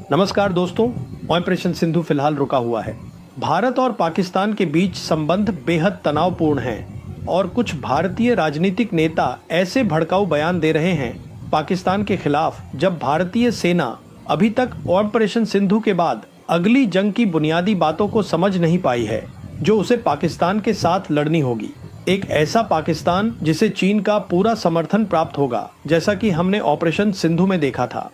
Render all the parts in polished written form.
नमस्कार दोस्तों, ऑपरेशन सिंधु फिलहाल रुका हुआ है। भारत और पाकिस्तान के बीच संबंध बेहद तनावपूर्ण हैं और कुछ भारतीय राजनीतिक नेता ऐसे भड़काऊ बयान दे रहे हैं पाकिस्तान के खिलाफ, जब भारतीय सेना अभी तक ऑपरेशन सिंधु के बाद अगली जंग की बुनियादी बातों को समझ नहीं पाई है, जो उसे पाकिस्तान के साथ लड़नी होगी। एक ऐसा पाकिस्तान जिसे चीन का पूरा समर्थन प्राप्त होगा, जैसा कि हमने ऑपरेशन सिंधु में देखा था।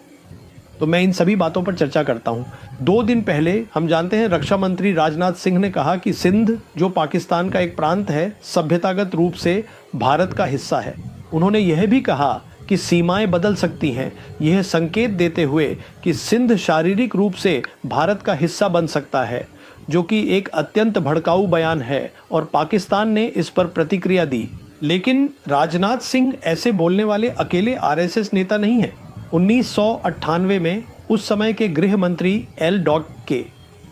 तो मैं इन सभी बातों पर चर्चा करता हूं। 2 दिन पहले हम जानते हैं रक्षा मंत्री राजनाथ सिंह ने कहा कि सिंध, जो पाकिस्तान का एक प्रांत है, सभ्यतागत रूप से भारत का हिस्सा है। उन्होंने यह भी कहा कि सीमाएं बदल सकती हैं, यह संकेत देते हुए कि सिंध शारीरिक रूप से भारत का हिस्सा बन सकता है, जो कि एक अत्यंत भड़काऊ बयान है और पाकिस्तान ने इस पर प्रतिक्रिया दी। लेकिन राजनाथ सिंह ऐसे बोलने वाले अकेले आरएसएस नेता नहीं हैं। 1998 में उस समय के गृह मंत्री के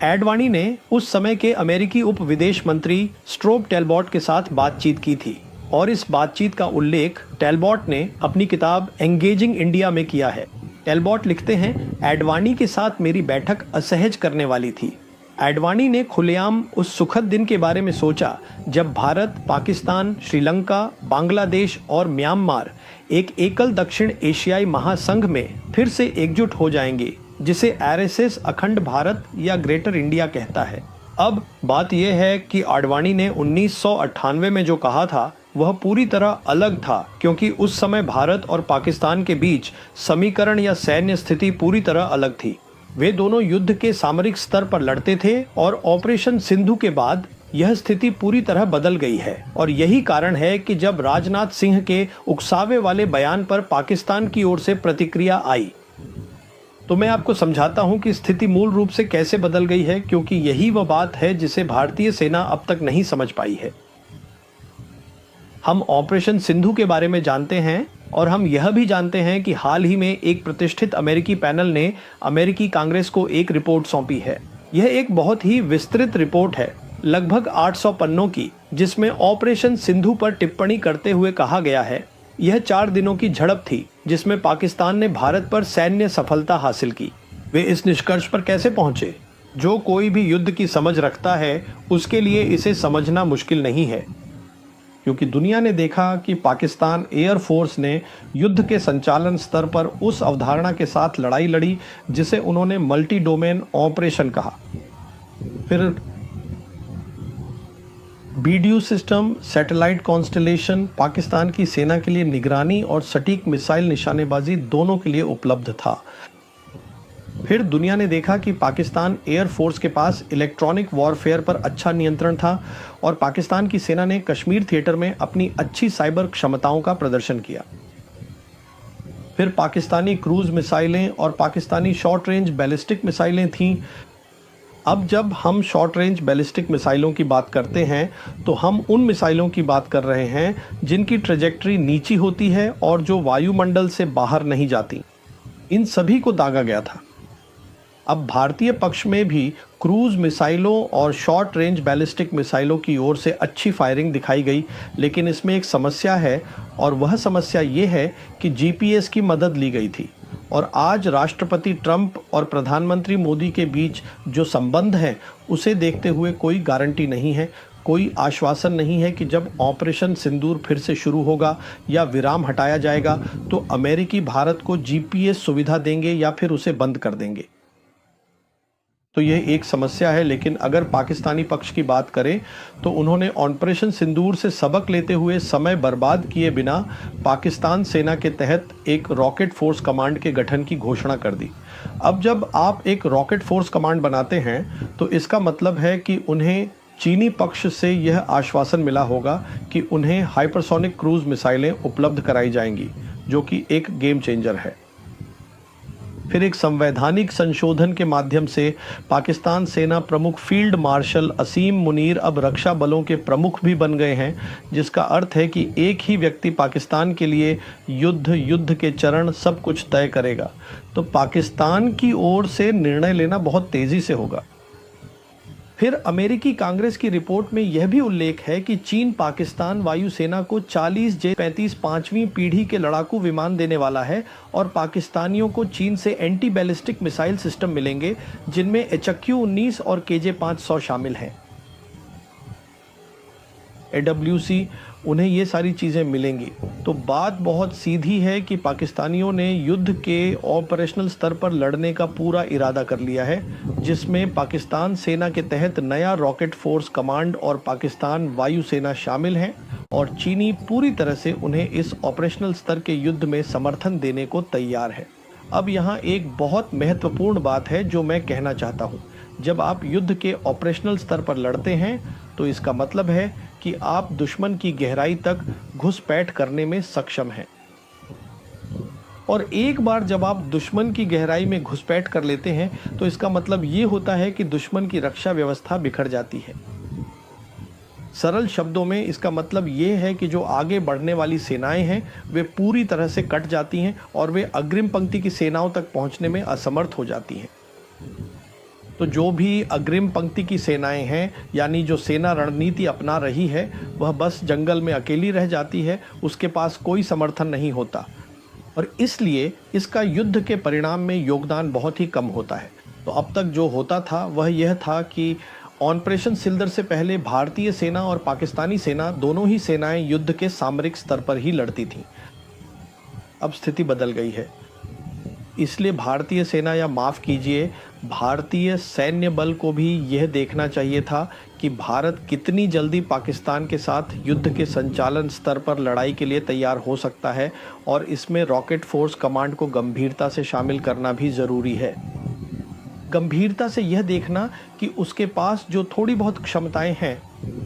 एडवाणी ने उस समय के अमेरिकी उप विदेश मंत्री स्ट्रोब टेलबॉट के साथ बातचीत की थी और इस बातचीत का उल्लेख टेलबॉट ने अपनी किताब एंगेजिंग इंडिया में किया है। टेलबॉट लिखते हैं, एडवाणी के साथ मेरी बैठक असहज करने वाली थी। एडवाणी ने खुलेआम उस सुखद दिन के बारे में सोचा जब भारत, पाकिस्तान, श्रीलंका, बांग्लादेश और म्यांमार एक एकल दक्षिण एशियाई महासंघ में फिर से एकजुट हो जाएंगे, जिसे आरएसएस अखंड भारत या ग्रेटर इंडिया कहता है। अब बात यह है कि आडवाणी ने 1998 में जो कहा था वह पूरी तरह अलग था, क्योंकि उस समय भारत और पाकिस्तान के बीच समीकरण या सैन्य स्थिति पूरी तरह अलग थी। वे दोनों युद्ध के सामरिक स्तर पर लड़ते थे और ऑपरेशन सिंधु के बाद यह स्थिति पूरी तरह बदल गई है और यही कारण है कि जब राजनाथ सिंह के उकसावे वाले बयान पर पाकिस्तान की ओर से प्रतिक्रिया आई, तो मैं आपको समझाता हूं कि स्थिति मूल रूप से कैसे बदल गई है, क्योंकि यही वह बात है जिसे भारतीय सेना अब तक नहीं समझ पाई है। हम ऑपरेशन सिंधु के बारे में जानते हैं और हम यह भी जानते हैं कि हाल ही में एक प्रतिष्ठित अमेरिकी पैनल ने अमेरिकी कांग्रेस को एक रिपोर्ट सौंपी है। यह एक बहुत ही विस्तृत रिपोर्ट है, लगभग 800 पन्नों की, जिसमें ऑपरेशन सिंधु पर टिप्पणी करते हुए कहा गया है, यह 4 दिनों की झड़प थी जिसमें पाकिस्तान ने भारत पर सैन्य सफलता हासिल की। वे इस निष्कर्ष पर कैसे पहुंचे? जो कोई भी युद्ध की समझ रखता है उसके लिए इसे समझना मुश्किल नहीं है, क्योंकि दुनिया ने देखा कि पाकिस्तान एयरफोर्स ने युद्ध के संचालन स्तर पर उस अवधारणा के साथ लड़ाई लड़ी जिसे उन्होंने मल्टी डोमेन ऑपरेशन कहा। फिर BDU system, satellite constellation Pakistan की सेना के लिए निगरानी और सटीक मिसाइल निशानेबाजी दोनों के लिए उपलब्ध था। फिर दुनिया ने देखा कि पाकिस्तान एयरफोर्स के पास इलेक्ट्रॉनिक वॉरफेयर पर अच्छा नियंत्रण था और पाकिस्तान की सेना ने कश्मीर थिएटर में अपनी अच्छी साइबर क्षमताओं का प्रदर्शन किया। फिर पाकिस्तानी क्रूज मिसाइलें और पाकिस्तानी शॉर्ट रेंज बैलिस्टिक मिसाइलें थीं। अब जब हम शॉर्ट रेंज बैलिस्टिक मिसाइलों की बात करते हैं तो हम उन मिसाइलों की बात कर रहे हैं जिनकी ट्रेजेक्टरी नीची होती है और जो वायुमंडल से बाहर नहीं जाती। इन सभी को दागा गया था। अब भारतीय पक्ष में भी क्रूज मिसाइलों और शॉर्ट रेंज बैलिस्टिक मिसाइलों की ओर से अच्छी फायरिंग दिखाई गई, लेकिन इसमें एक समस्या है और वह समस्या ये है कि जीपीएस की मदद ली गई थी। और आज राष्ट्रपति ट्रंप और प्रधानमंत्री मोदी के बीच जो संबंध है उसे देखते हुए कोई गारंटी नहीं है, कोई आश्वासन नहीं है कि जब ऑपरेशन सिंदूर फिर से शुरू होगा या विराम हटाया जाएगा तो अमेरिकी भारत को जीपीएस सुविधा देंगे या फिर उसे बंद कर देंगे। तो यह एक समस्या है। लेकिन अगर पाकिस्तानी पक्ष की बात करें तो उन्होंने ऑपरेशन सिंदूर से सबक लेते हुए समय बर्बाद किए बिना पाकिस्तान सेना के तहत एक रॉकेट फोर्स कमांड के गठन की घोषणा कर दी। अब जब आप एक रॉकेट फोर्स कमांड बनाते हैं तो इसका मतलब है कि उन्हें चीनी पक्ष से यह आश्वासन मिला होगा कि उन्हें हाइपरसोनिक क्रूज मिसाइलें उपलब्ध कराई जाएंगी, जो कि एक गेम चेंजर है। फिर एक संवैधानिक संशोधन के माध्यम से पाकिस्तान सेना प्रमुख फील्ड मार्शल असीम मुनीर अब रक्षा बलों के प्रमुख भी बन गए हैं, जिसका अर्थ है कि एक ही व्यक्ति पाकिस्तान के लिए युद्ध के चरण सब कुछ तय करेगा। तो पाकिस्तान की ओर से निर्णय लेना बहुत तेज़ी से होगा। फिर अमेरिकी कांग्रेस की रिपोर्ट में यह भी उल्लेख है कि चीन पाकिस्तान वायुसेना को 40 J-35 5वीं पीढ़ी के लड़ाकू विमान देने वाला है और पाकिस्तानियों को चीन से एंटी बैलिस्टिक मिसाइल सिस्टम मिलेंगे, जिनमें HQ-19 और KJ-500 शामिल हैं। AWC उन्हें ये सारी चीज़ें मिलेंगी। तो बात बहुत सीधी है कि पाकिस्तानियों ने युद्ध के ऑपरेशनल स्तर पर लड़ने का पूरा इरादा कर लिया है, जिसमें पाकिस्तान सेना के तहत नया रॉकेट फोर्स कमांड और पाकिस्तान वायुसेना शामिल हैं और चीनी पूरी तरह से उन्हें इस ऑपरेशनल स्तर के युद्ध में समर्थन देने को तैयार है। अब यहाँ एक बहुत महत्वपूर्ण बात है जो मैं कहना चाहता हूँ। जब आप युद्ध के ऑपरेशनल स्तर पर लड़ते हैं तो इसका मतलब है कि आप दुश्मन की गहराई तक घुसपैठ करने में सक्षम हैं। और एक बार जब आप दुश्मन की गहराई में घुसपैठ कर लेते हैं तो इसका मतलब ये होता है कि दुश्मन की रक्षा व्यवस्था बिखर जाती है। सरल शब्दों में इसका मतलब ये है कि जो आगे बढ़ने वाली सेनाएं हैं वे पूरी तरह से कट जाती हैं और वे अग्रिम पंक्ति की सेनाओं तक पहुंचने में असमर्थ हो जाती हैं। तो जो भी अग्रिम पंक्ति की सेनाएं हैं, यानी जो सेना रणनीति अपना रही है, वह बस जंगल में अकेली रह जाती है, उसके पास कोई समर्थन नहीं होता और इसलिए इसका युद्ध के परिणाम में योगदान बहुत ही कम होता है। तो अब तक जो होता था वह यह था कि ऑपरेशन सिलदर से पहले भारतीय सेना और पाकिस्तानी सेना दोनों ही सेनाएं युद्ध के सामरिक स्तर पर ही लड़ती थीं। अब स्थिति बदल गई है, इसलिए भारतीय सेना या माफ़ कीजिए भारतीय सैन्य बल को भी यह देखना चाहिए था कि भारत कितनी जल्दी पाकिस्तान के साथ युद्ध के संचालन स्तर पर लड़ाई के लिए तैयार हो सकता है और इसमें रॉकेट फोर्स कमांड को गंभीरता से शामिल करना भी ज़रूरी है। गंभीरता से यह देखना कि उसके पास जो थोड़ी बहुत क्षमताएं हैं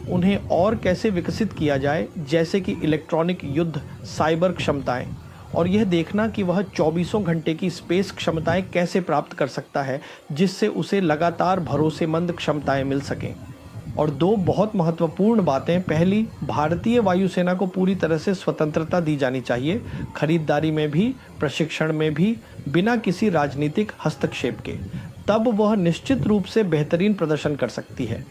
उन्हें और कैसे विकसित किया जाए, जैसे कि इलेक्ट्रॉनिक युद्ध, साइबर क्षमताएं, और यह देखना कि वह 24 घंटे की स्पेस क्षमताएं कैसे प्राप्त कर सकता है जिससे उसे लगातार भरोसेमंद क्षमताएं मिल सकें। और दो बहुत महत्वपूर्ण बातें, पहली, भारतीय वायुसेना को पूरी तरह से स्वतंत्रता दी जानी चाहिए, खरीदारी में भी, प्रशिक्षण में भी, बिना किसी राजनीतिक हस्तक्षेप के। तब वह निश्चित रूप से बेहतरीन प्रदर्शन कर सकती है।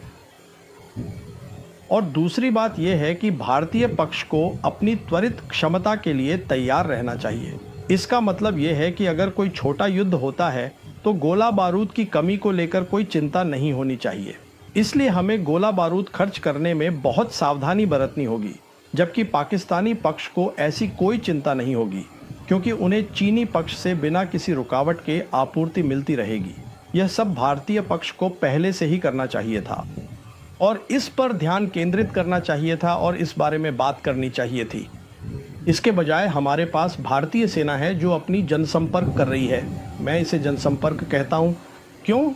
और दूसरी बात यह है कि भारतीय पक्ष को अपनी त्वरित क्षमता के लिए तैयार रहना चाहिए। इसका मतलब यह है कि अगर कोई छोटा युद्ध होता है तो गोला बारूद की कमी को लेकर कोई चिंता नहीं होनी चाहिए। इसलिए हमें गोला बारूद खर्च करने में बहुत सावधानी बरतनी होगी, जबकि पाकिस्तानी पक्ष को ऐसी कोई चिंता नहीं होगी क्योंकि उन्हें चीनी पक्ष से बिना किसी रुकावट के आपूर्ति मिलती रहेगी। यह सब भारतीय पक्ष को पहले से ही करना चाहिए था और इस पर ध्यान केंद्रित करना चाहिए था और इस बारे में बात करनी चाहिए थी। इसके बजाय हमारे पास भारतीय सेना है जो अपनी जनसंपर्क कर रही है। मैं इसे जनसंपर्क कहता हूँ। क्यों?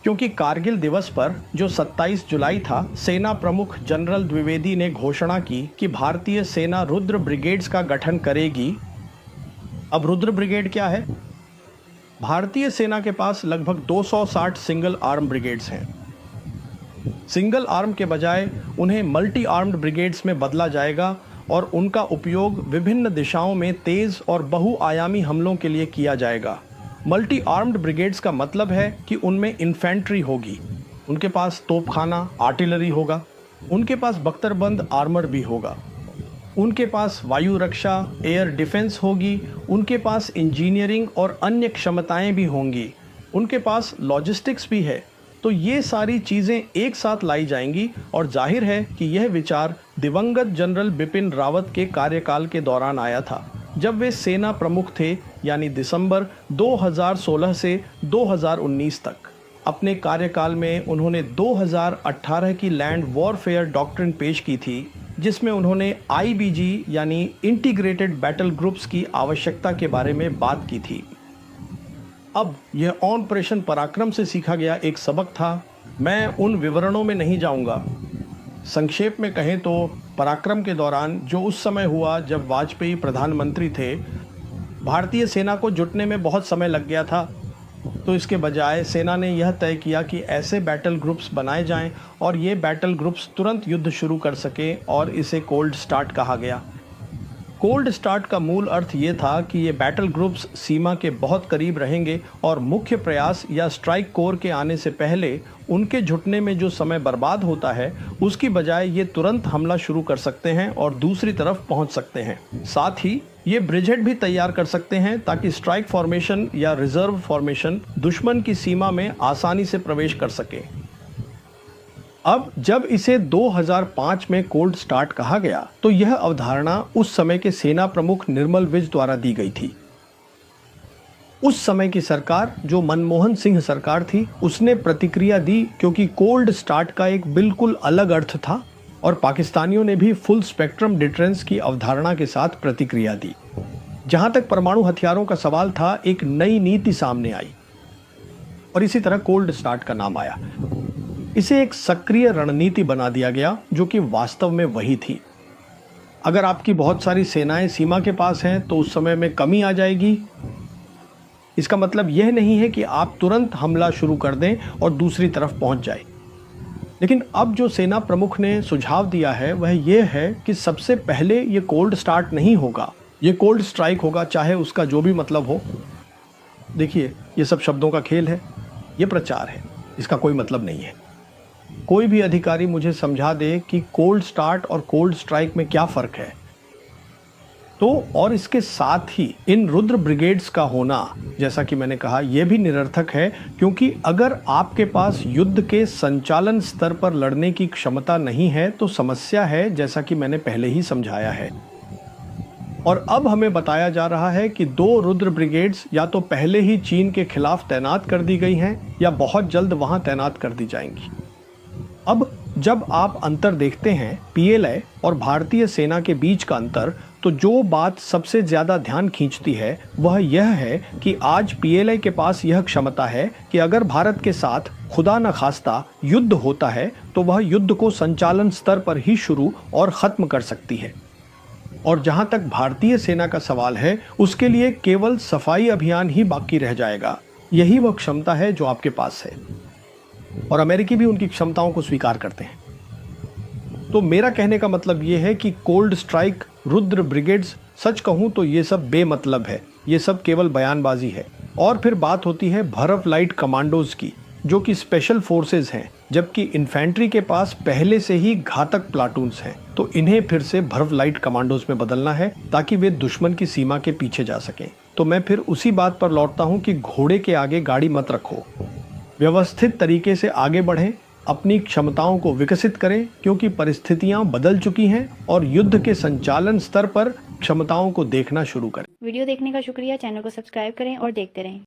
क्योंकि कारगिल दिवस पर जो 27 जुलाई था, सेना प्रमुख जनरल द्विवेदी ने घोषणा की कि भारतीय सेना रुद्र ब्रिगेड्स का गठन करेगी। अब रुद्र ब्रिगेड क्या है? भारतीय सेना के पास लगभग 260 सिंगल आर्म ब्रिगेड्स हैं। सिंगल आर्म के बजाय उन्हें मल्टी आर्म्ड ब्रिगेड्स में बदला जाएगा और उनका उपयोग विभिन्न दिशाओं में तेज़ और बहुआयामी हमलों के लिए किया जाएगा। मल्टी आर्म्ड ब्रिगेड्स का मतलब है कि उनमें इन्फेंट्री होगी, उनके पास तोपखाना, आर्टिलरी होगा, उनके पास बख्तरबंद आर्मर भी होगा, उनके पास वायु रक्षा, एयर डिफेंस होगी, उनके पास इंजीनियरिंग और अन्य क्षमताएं भी होंगी, उनके पास लॉजिस्टिक्स भी है। तो ये सारी चीज़ें एक साथ लाई जाएंगी और जाहिर है कि यह विचार दिवंगत जनरल बिपिन रावत के कार्यकाल के दौरान आया था, जब वे सेना प्रमुख थे, यानी दिसंबर 2016 से 2019 तक। अपने कार्यकाल में उन्होंने 2018 की लैंड वॉरफेयर डॉक्ट्रिन पेश की थी, जिसमें उन्होंने IBG यानी इंटीग्रेटेड बैटल ग्रुप्स की आवश्यकता के बारे में बात की थी। अब यह ऑपरेशन पराक्रम से सीखा गया एक सबक था। मैं उन विवरणों में नहीं जाऊंगा। संक्षेप में कहें तो पराक्रम के दौरान जो उस समय हुआ जब वाजपेयी प्रधानमंत्री थे, भारतीय सेना को जुटने में बहुत समय लग गया था। तो इसके बजाय सेना ने यह तय किया कि ऐसे बैटल ग्रुप्स बनाए जाएं और ये बैटल ग्रुप्स तुरंत युद्ध शुरू कर सकें और इसे कोल्ड स्टार्ट कहा गया। कोल्ड स्टार्ट का मूल अर्थ ये था कि ये बैटल ग्रुप्स सीमा के बहुत करीब रहेंगे और मुख्य प्रयास या स्ट्राइक कोर के आने से पहले उनके जुटने में जो समय बर्बाद होता है उसकी बजाय ये तुरंत हमला शुरू कर सकते हैं और दूसरी तरफ पहुंच सकते हैं। साथ ही ये ब्रिजहेड भी तैयार कर सकते हैं ताकि स्ट्राइक फॉर्मेशन या रिजर्व फॉर्मेशन दुश्मन की सीमा में आसानी से प्रवेश कर सके। अब जब इसे 2005 में कोल्ड स्टार्ट कहा गया तो यह अवधारणा उस समय के सेना प्रमुख निर्मल विज द्वारा दी गई थी। उस समय की सरकार जो मनमोहन सिंह सरकार थी उसने प्रतिक्रिया दी क्योंकि कोल्ड स्टार्ट का एक बिल्कुल अलग अर्थ था और पाकिस्तानियों ने भी फुल स्पेक्ट्रम डिटरेंस की अवधारणा के साथ प्रतिक्रिया दी। जहां तक परमाणु हथियारों का सवाल था, एक नई नीति सामने आई और इसी तरह कोल्ड स्टार्ट का नाम आया। इसे एक सक्रिय रणनीति बना दिया गया जो कि वास्तव में वही थी। अगर आपकी बहुत सारी सेनाएं सीमा के पास हैं तो उस समय में कमी आ जाएगी। इसका मतलब यह नहीं है कि आप तुरंत हमला शुरू कर दें और दूसरी तरफ पहुंच जाए। लेकिन अब जो सेना प्रमुख ने सुझाव दिया है वह यह है कि सबसे पहले ये कोल्ड स्टार्ट नहीं होगा, ये कोल्ड स्ट्राइक होगा, चाहे उसका जो भी मतलब हो। देखिए, ये सब शब्दों का खेल है, ये प्रचार है, इसका कोई मतलब नहीं है। कोई भी अधिकारी मुझे समझा दे कि कोल्ड स्टार्ट और कोल्ड स्ट्राइक में क्या फर्क है तो, और इसके साथ ही इन रुद्र ब्रिगेड्स का होना, जैसा कि मैंने कहा, यह भी निरर्थक है क्योंकि अगर आपके पास युद्ध के संचालन स्तर पर लड़ने की क्षमता नहीं है तो समस्या है, जैसा कि मैंने पहले ही समझाया है। और अब हमें बताया जा रहा है कि 2 रुद्र ब्रिगेड्स या तो पहले ही चीन के खिलाफ तैनात कर दी गई हैं या बहुत जल्द वहां तैनात कर दी जाएंगी। अब जब आप अंतर देखते हैं पीएलए और भारतीय सेना के बीच का अंतर, तो जो बात सबसे ज्यादा ध्यान खींचती है वह यह है कि आज पीएलए के पास यह क्षमता है कि अगर भारत के साथ खुदा न खास्ता युद्ध होता है तो वह युद्ध को संचालन स्तर पर ही शुरू और खत्म कर सकती है। और जहां तक भारतीय सेना का सवाल है, उसके लिए केवल सफाई अभियान ही बाकी रह जाएगा। यही वह क्षमता है जो आपके पास है और अमेरिकी भी उनकी क्षमताओं को स्वीकार करते हैं। तो मेरा कहने का मतलब यह है कि कोल्ड स्ट्राइक, रुद्र ब्रिगेड्स, सच कहूं तो ये सब बेमतलब है, ये सब केवल बयानबाजी है। और फिर बात होती है भरव लाइट कमांडोज की, जो कि स्पेशल फोर्सेज हैं, जबकि इन्फेंट्री के पास पहले से ही घातक प्लाटून्स हैं। तो इन्हें फिर से भरव लाइट कमांडोज में बदलना है ताकि वे दुश्मन की सीमा के पीछे जा सकें। तो मैं फिर उसी बात पर लौटता हूं कि घोड़े के आगे गाड़ी मत रखो, व्यवस्थित तरीके से आगे बढ़ें, अपनी क्षमताओं को विकसित करें क्योंकि परिस्थितियां बदल चुकी हैं और युद्ध के संचालन स्तर पर क्षमताओं को देखना शुरू करें। वीडियो देखने का शुक्रिया। चैनल को सब्सक्राइब करें और देखते रहें।